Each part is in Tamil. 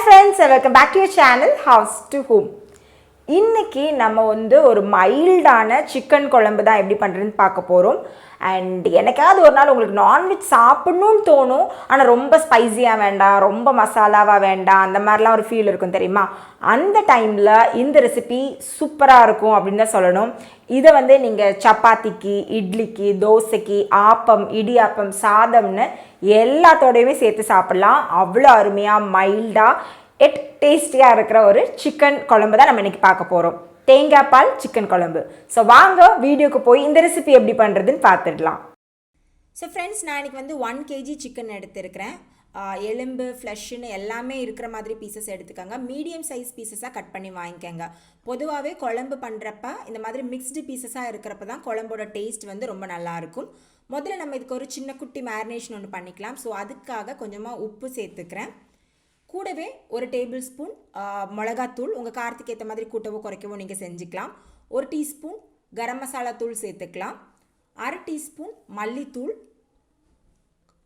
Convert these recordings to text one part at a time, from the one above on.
friends, welcome back to your channel House to Home. இன்னைக்கு நம்ம ஒரு மைல்டான சிக்கன் குழம்பு தான் எப்படி பண்ணுறதுன்னு பார்க்க போகிறோம். அண்ட் எனக்காவது ஒரு நாள் உங்களுக்கு நான்வெஜ் சாப்பிட்ணுன்னு தோணும், ஆனால் ரொம்ப ஸ்பைஸியாக வேண்டாம், ரொம்ப மசாலாவாக வேண்டாம், அந்த மாதிரிலாம் ஒரு ஃபீல் இருக்கும் தெரியுமா? அந்த டைமில் இந்த ரெசிபி சூப்பராக இருக்கும் அப்படின்னு தான் சொல்லணும். இதை நீங்கள் சப்பாத்திக்கு, இட்லிக்கு, தோசைக்கு, ஆப்பம், இடியாப்பம், சாதம்னு எல்லாத்தோடையுமே சேர்த்து சாப்பிட்லாம். அவ்வளோ அருமையாக மைல்டாக டேஸ்டியாக இருக்கிற ஒரு சிக்கன் குழம்பு தான் நம்ம இன்றைக்கி பார்க்க போகிறோம். தேங்காய் பால் சிக்கன் குழம்பு. ஸோ வாங்க வீடியோக்கு போய் இந்த ரெசிபி எப்படி பண்ணுறதுன்னு பார்த்துடலாம். ஸோ ஃப்ரெண்ட்ஸ், நான் இன்றைக்கி 1 kg சிக்கன் எடுத்துருக்கிறேன். எலும்பு, ஃப்ளஷ்ஷுன்னு எல்லாமே இருக்கிற மாதிரி பீசஸ் எடுத்துக்கோங்க. மீடியம் சைஸ் பீசஸாக கட் பண்ணி வாங்கிக்கோங்க. பொதுவாகவே குழம்பு பண்ணுறப்ப இந்த மாதிரி மிக்ஸ்டு பீசஸாக இருக்கிறப்ப தான் குழம்போட டேஸ்ட் ரொம்ப நல்லாயிருக்கும். முதல்ல நம்ம இதுக்கு ஒரு சின்ன குட்டி மேரினேஷன் ஒன்று பண்ணிக்கலாம். ஸோ அதுக்காக கொஞ்சமாக உப்பு சேர்த்துக்கிறேன். கூடவே 1 டேபிள் ஸ்பூன் மிளகாத்தூள், உங்கள் காரத்துக்கு ஏற்ற மாதிரி கூட்டவோ குறைக்கவோ நீங்கள் செஞ்சுக்கலாம். 1 டீஸ்பூன் கரம் மசாலா தூள் சேர்த்துக்கலாம். 1/2 டீஸ்பூன் மல்லித்தூள்,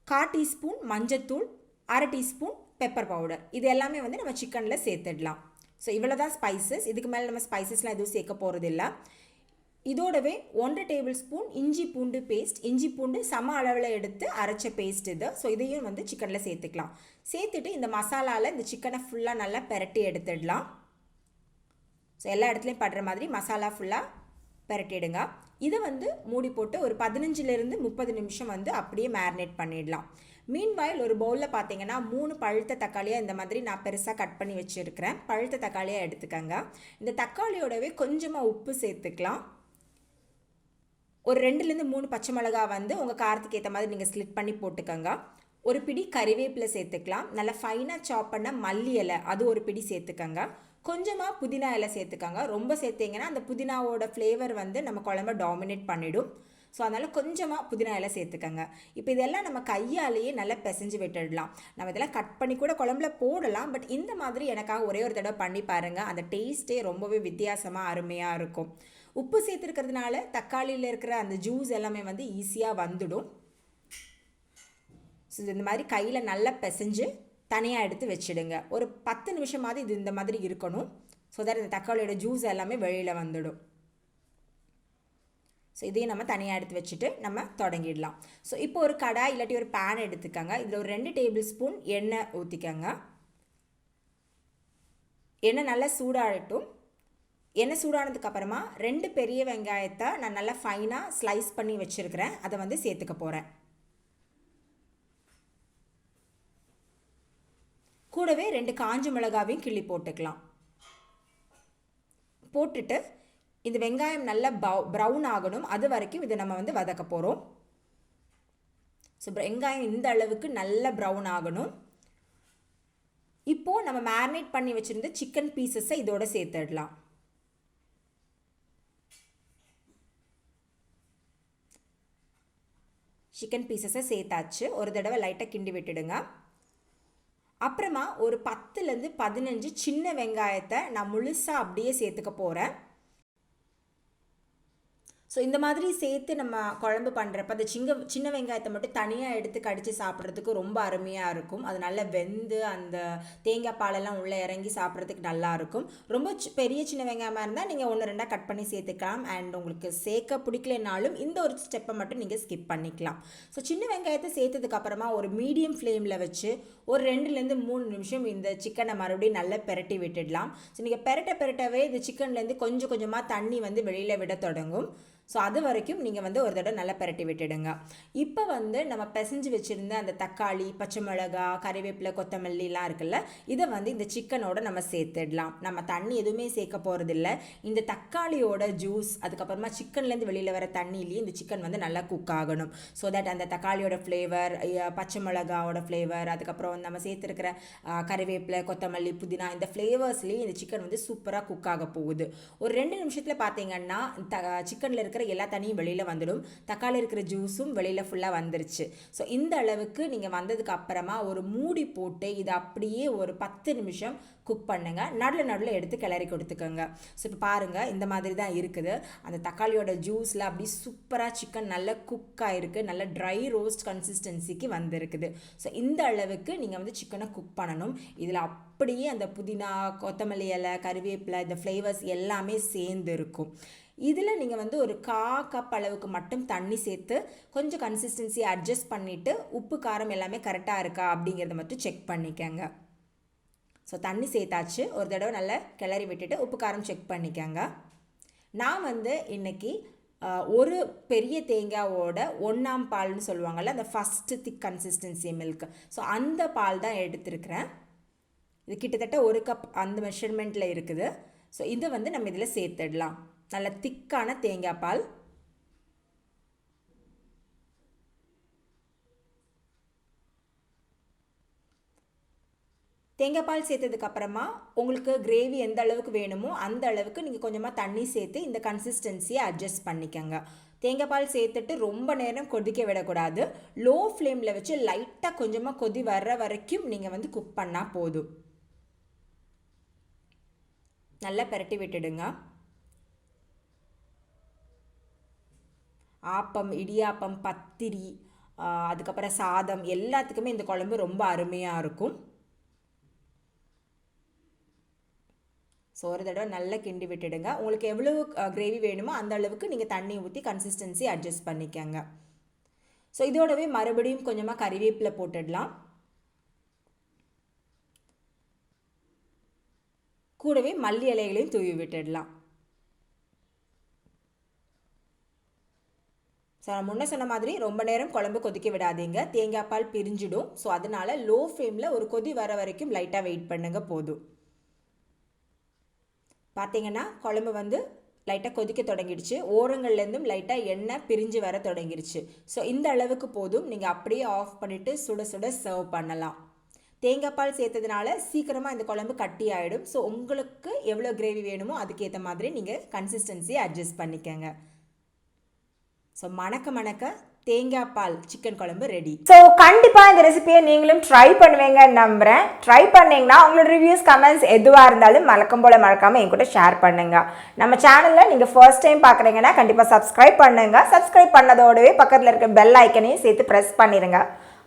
1/4 டீஸ்பூன் மஞ்சத்தூள், 1/2 டீஸ்பூன் பெப்பர் பவுடர். இது எல்லாமே நம்ம சிக்கனில் சேர்த்துடலாம். ஸோ இவ்வளோ தான் ஸ்பைசஸ். இதுக்கு மேலே நம்ம ஸ்பைசஸ்லாம் எதுவும் சேர்க்க போகிறதில்ல. இதோடவே 1 டேபிள் ஸ்பூன் இஞ்சி பூண்டு பேஸ்ட், இஞ்சி பூண்டு சம அளவில் எடுத்து அரைச்ச பேஸ்ட் இது. ஸோ இதையும் சிக்கனில் சேர்த்துக்கலாம். சேர்த்துட்டு இந்த மசாலாவில் இந்த சிக்கனை ஃபுல்லாக நல்லா பெரட்டி எடுத்துடலாம். ஸோ எல்லா இடத்துலையும் படுற மாதிரி மசாலா ஃபுல்லாக பெரட்டிடுங்க. இதை மூடி போட்டு ஒரு 15லேருந்து 30 நிமிஷம் அப்படியே மேரினேட் பண்ணிடலாம். மீன்வாயில் ஒரு பவுலில் பார்த்தீங்கன்னா 3 பழுத்த தக்காளியாக இந்த மாதிரி நான் பெருசாக கட் பண்ணி வச்சுருக்கிறேன். பழுத்த தக்காளியாக எடுத்துக்கோங்க. இந்த தக்காளியோடவே கொஞ்சமாக உப்பு சேர்த்துக்கலாம். ஒரு 2லேருந்து 3 பச்சை மிளகா உங்கள் காரத்துக்கு ஏற்ற மாதிரி நீங்கள் ஸ்லிட் பண்ணி போட்டுக்கோங்க. ஒரு பிடி கறிவேப்பிலை சேர்த்துக்கலாம். நல்லா ஃபைனாக சாப் பண்ண மல்லி இலை, அது ஒரு பிடி சேர்த்துக்கோங்க. கொஞ்சமாக புதினா இலை சேர்த்துக்கோங்க. ரொம்ப சேர்த்திங்கன்னா அந்த புதினாவோட ஃப்ளேவர் நம்ம குழம்ப டாமினேட் பண்ணிவிடும். ஸோ அதனால் கொஞ்சமாக புதினா இலை சேர்த்துக்கோங்க. இப்போ இதெல்லாம் நம்ம கையாலேயே நல்லா பிசைஞ்சு விட்டுடலாம். நம்ம இதெல்லாம் கட் பண்ணி கூட குழம்புல போடலாம். பட் இந்த மாதிரி எனக்காக ஒரே ஒரு தடவை பண்ணி பாருங்கள். அந்த டேஸ்ட்டே ரொம்பவே வித்தியாசமாக அருமையாக இருக்கும். உப்பு சேர்த்துருக்கிறதுனால தக்காளியில் இருக்கிற அந்த ஜூஸ் எல்லாமே ஈஸியாக வந்துடும். ஸோ இந்த மாதிரி கையில் நல்லா பிசைஞ்சு தனியாக எடுத்து வச்சுடுங்க. ஒரு 10 நிமிஷமாவது இது இந்த மாதிரி இருக்கணும். ஸோ தட் இந்த தக்காளியோட ஜூஸ் எல்லாமே வெளியில் வந்துடும். ஸோ இதையும் நம்ம தனியாக எடுத்து வச்சுட்டு நம்ம தொடங்கிடலாம். ஸோ இப்போ ஒரு கடாய் இல்லாட்டி ஒரு பேன் எடுத்துக்கோங்க. இதில் ஒரு 2 டேபிள் ஸ்பூன் எண்ணெய் ஊற்றிக்கோங்க. எண்ணெய் நல்லா சூடாகட்டும். எண்ணெய் சூடானதுக்கப்புறமா 2 பெரிய வெங்காயத்தை நான் நல்லா ஃபைனாக ஸ்லைஸ் பண்ணி வச்சுருக்கிறேன். அதை சேர்த்துக்க போகிறேன். கூடவே 2 காஞ்ச மிளகாவையும் கிள்ளி போட்டுக்கலாம். போட்டுட்டு இந்த வெங்காயம் நல்லா ப்ரௌன் ஆகணும். அது வரைக்கும் இதை நம்ம வதக்க போகிறோம். ஸோ வெங்காயம் இந்த அளவுக்கு நல்லா ப்ரௌன் ஆகணும். இப்போது நம்ம மேரினேட் பண்ணி வச்சுருந்த சிக்கன் பீசஸை இதோட சேர்த்துடலாம். சிக்கன் பீசஸை சேர்த்தாச்சு. ஒரு தடவை லைட்டாக கிண்டி விட்டுடுங்க. அப்புறமா ஒரு 10லேருந்து 15 சின்ன வெங்காயத்தை நான் முழுசாக அப்படியே சேர்த்துக்க போகிறேன். ஸோ இந்த மாதிரி சேர்த்து நம்ம குழம்பு பண்ணுறப்ப அந்த சின்ன வெங்காயத்தை மட்டும் தனியாக எடுத்து கடித்து சாப்பிட்றதுக்கு ரொம்ப அருமையாக இருக்கும். அது நல்லா வெந்து அந்த தேங்காய் பாலெல்லாம் உள்ளே இறங்கி சாப்பிட்றதுக்கு நல்லாயிருக்கும். ரொம்ப பெரிய சின்ன வெங்காயமாக இருந்தால் நீங்கள் 1-2 கட் பண்ணி சேர்த்துக்கலாம். அண்ட் உங்களுக்கு சேர்க்க பிடிக்கலனாலும் இந்த ஒரு ஸ்டெப்பை மட்டும் நீங்கள் ஸ்கிப் பண்ணிக்கலாம். ஸோ சின்ன வெங்காயத்தை சேர்த்ததுக்கப்புறமா ஒரு மீடியம் ஃப்ளேமில் வச்சு ஒரு 2லேருந்து 3 நிமிஷம் இந்த சிக்கனை மறுபடியும் நல்லா பெரட்டி விட்டுடலாம். ஸோ நீங்கள் பெரட்டவே இந்த சிக்கன்லேருந்து கொஞ்சம் கொஞ்சமாக தண்ணி வெளியில் விட தொடங்கும். ஸோ அது வரைக்கும் நீங்கள் ஒரு தடவை நல்லா பெரட்டி விட்டுடுங்க. இப்போ நம்ம பிசைஞ்சு வச்சுருந்த அந்த தக்காளி, பச்சை மிளகா, கறிவேப்பிலை, கொத்தமல்லிலாம் இருக்குல்ல, இதை இந்த சிக்கனோட நம்ம சேர்த்துடலாம். நம்ம தண்ணி எதுவுமே சேர்க்க போகிறதில்ல. இந்த தக்காளியோட ஜூஸ், அதுக்கப்புறமா சிக்கன்லேருந்து வெளியில் வர தண்ணியிலேயே இந்த சிக்கன் நல்லா குக் ஆகணும். ஸோ தட் அந்த தக்காளியோட ஃப்ளேவர், பச்சை மிளகாவோட ஃப்ளேவர், அதுக்கப்புறம் நம்ம சேர்த்துருக்கிற கறிவேப்பிலை, கொத்தமல்லி, புதினா, இந்த ஃப்ளேவர்ஸ்லேயே இந்த சிக்கன் சூப்பராக குக் ஆக போகுது. ஒரு 2 நிமிஷத்தில் பார்த்தீங்கன்னா சிக்கனில் இருக்கிற எல்லா தண்ணியும் வெளியில் வந்துடும். தக்காளி இருக்கிற ஜூஸும் வெளியில் ஃபுல்லாக வந்துருச்சு. ஸோ இந்த அளவுக்கு நீங்கள் வந்ததுக்கு அப்புறமா ஒரு மூடி போட்டு இதை அப்படியே ஒரு 10 நிமிஷம் குக் பண்ணுங்கள். நடுவில் எடுத்து கிளறி கொடுத்துக்கோங்க. ஸோ இப்போ பாருங்கள், இந்த மாதிரி தான் இருக்குது. அந்த தக்காளியோட ஜூஸில் அப்படி சூப்பராக சிக்கன் நல்லா குக் ஆகிருக்கு. நல்ல ட்ரை ரோஸ்ட் கன்சிஸ்டன்சிக்கு வந்திருக்குது. ஸோ இந்த அளவுக்கு நீங்கள் சிக்கனை குக் பண்ணணும். இதில் அப்படியே அந்த புதினா, கொத்தமல்லி இலை, கறிவேப்பிலை இந்த ஃப்ளேவர்ஸ் எல்லாமே சேர்ந்து இருக்கும். இதில் நீங்கள் வந்து ஒரு 1/4 கப் அளவுக்கு மட்டும் தண்ணி சேர்த்து கொஞ்சம் கன்சிஸ்டன்சி அட்ஜஸ்ட் பண்ணிவிட்டு உப்பு காரம் எல்லாமே கரெக்டாக இருக்கா அப்படிங்கிறத மட்டும் செக் பண்ணிக்கங்க. ஸோ தண்ணி சேர்த்தாச்சு. ஒரு தடவை நல்லா கிளறி விட்டுட்டு உப்பு காரம் செக் பண்ணிக்கங்க. நான் வந்து இன்றைக்கி ஒரு பெரிய தேங்காவோட 1/4 பால்னு சொல்லுவாங்கள்ல, அந்த ஃபஸ்ட்டு திக் கன்சிஸ்டன்சி மில்க், ஸோ அந்த பால் தான் எடுத்துருக்கிறேன். இது கிட்டத்தட்ட 1 கப் அந்த மெஷர்மெண்ட்டில் இருக்குது. ஸோ இதை வந்து நம்ம இதில் சேர்த்துடலாம். நல்ல திக்கான தேங்காய் பால். தேங்காய் பால் சேர்த்ததுக்கப்புறமா உங்களுக்கு கிரேவி எந்த அளவுக்கு வேணுமோ அந்த அளவுக்கு நீங்கள் கொஞ்சமாக தண்ணி சேர்த்து இந்த கன்சிஸ்டன்சியை அட்ஜஸ்ட் பண்ணிக்கோங்க. தேங்காய் பால் சேர்த்துட்டு ரொம்ப நேரம் கொதிக்க விடக்கூடாது. லோ ஃப்ளேமில் வச்சு லைட்டாக கொஞ்சமாக கொதி வர்ற வரைக்கும் நீங்கள் வந்து குக் பண்ணால் போதும். நல்லா பிரட்டி விட்டுடுங்க. ஆப்பம், இடியாப்பம், பத்திரி, அதுக்கப்புறம் சாதம் எல்லாத்துக்குமே இந்த குழம்பு ரொம்ப அருமையாக இருக்கும். ஸோ ஒரு தடவை நல்லா கிண்டி விட்டுடுங்க. உங்களுக்கு எவ்வளவு கிரேவி வேணுமோ அந்த அளவுக்கு நீங்கள் தண்ணி ஊற்றி கன்சிஸ்டன்சி அட்ஜஸ்ட் பண்ணிக்கோங்க. ஸோ இதோடவே மறுபடியும் கொஞ்சமாக கறிவேப்பிலை போட்டுடலாம். கூடவே மல்லி இலைகளையும் தூவி விட்டுடலாம். ஸோ நான் முன்ன சொன்ன மாதிரி ரொம்ப நேரம் குழம்பு கொதிக்க விடாதீங்க, தேங்காய் பால் பிரிஞ்சிடும். ஸோ அதனால் லோ ஃப்ளேமில் ஒரு கொதி வர வரைக்கும் லைட்டாக வெயிட் பண்ணுங்க போதும். பார்த்தீங்கன்னா குழம்பு வந்து லைட்டாக கொதிக்க தொடங்கிடுச்சு. ஓரங்கள்லேருந்தும் லைட்டாக எண்ணெய் பிரிஞ்சு வர தொடங்கிடுச்சு. ஸோ இந்த அளவுக்கு போதும். நீங்கள் அப்படியே ஆஃப் பண்ணிவிட்டு சுட சுட சர்வ் பண்ணலாம். தேங்காய் பால் சேர்த்ததுனால சீக்கிரமாக இந்த குழம்பு கட்டி ஆகிடும். ஸோ உங்களுக்கு எவ்வளோ கிரேவி வேணுமோ அதுக்கேற்ற மாதிரி நீங்கள் கன்சிஸ்டன்சி அட்ஜஸ்ட் பண்ணிக்கோங்க. ஸோ மணக்க தேங்காய் பால் சிக்கன் குழம்பு ரெடி. ஸோ கண்டிப்பாக இந்த ரெசிபியை நீங்களும் ட்ரை பண்ணுவீங்கன்னு நம்புகிறேன். ட்ரை பண்ணிங்கன்னா உங்களோட ரிவ்யூஸ், கமெண்ட்ஸ் எதுவாக இருந்தாலும் மறக்காமல் என் கூட ஷேர் பண்ணுங்கள். நம்ம சேனலில் நீங்கள் ஃபர்ஸ்ட் டைம் பார்க்குறீங்கன்னா கண்டிப்பாக சப்ஸ்கிரைப் பண்ணுங்கள். சப்ஸ்கிரைப் பண்ணதோடவே பக்கத்தில் இருக்க பெல் ஐக்கனையும் சேர்த்து ப்ரெஸ் பண்ணிடுங்க.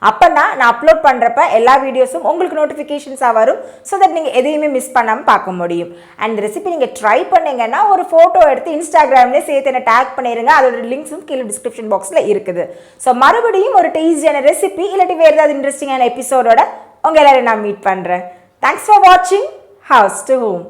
அப்போ தான் நான் அப்லோட் பண்ணுறப்ப எல்லா வீடியோஸும் உங்களுக்கு நோட்டிஃபிகேஷன்ஸாக வரும். ஸோ தட் நீங்கள் எதையுமே மிஸ் பண்ணாமல் பார்க்க முடியும். அண்ட் இந்த ரெசிபி நீங்கள் ட்ரை பண்ணிங்கன்னா ஒரு ஃபோட்டோ எடுத்து இன்ஸ்டாகிராம்லேயே சேர்த்து என்ன டேக் பண்ணிடுங்க. அதோட லிங்க்ஸும் கீழே டிஸ்கிரிப்ஷன் பாக்ஸில் இருக்குது. ஸோ மறுபடியும் ஒரு டேஸ்டியான ரெசிபி இல்லாட்டி வேறு ஏதாவது இன்ட்ரெஸ்டிங்கான எபிசோடோட உங்கள் எல்லாரையும் நான் மீட் பண்ணுறேன். தேங்க்ஸ் ஃபார் வாட்சிங் ஹவுஸ் டு ஹோம்.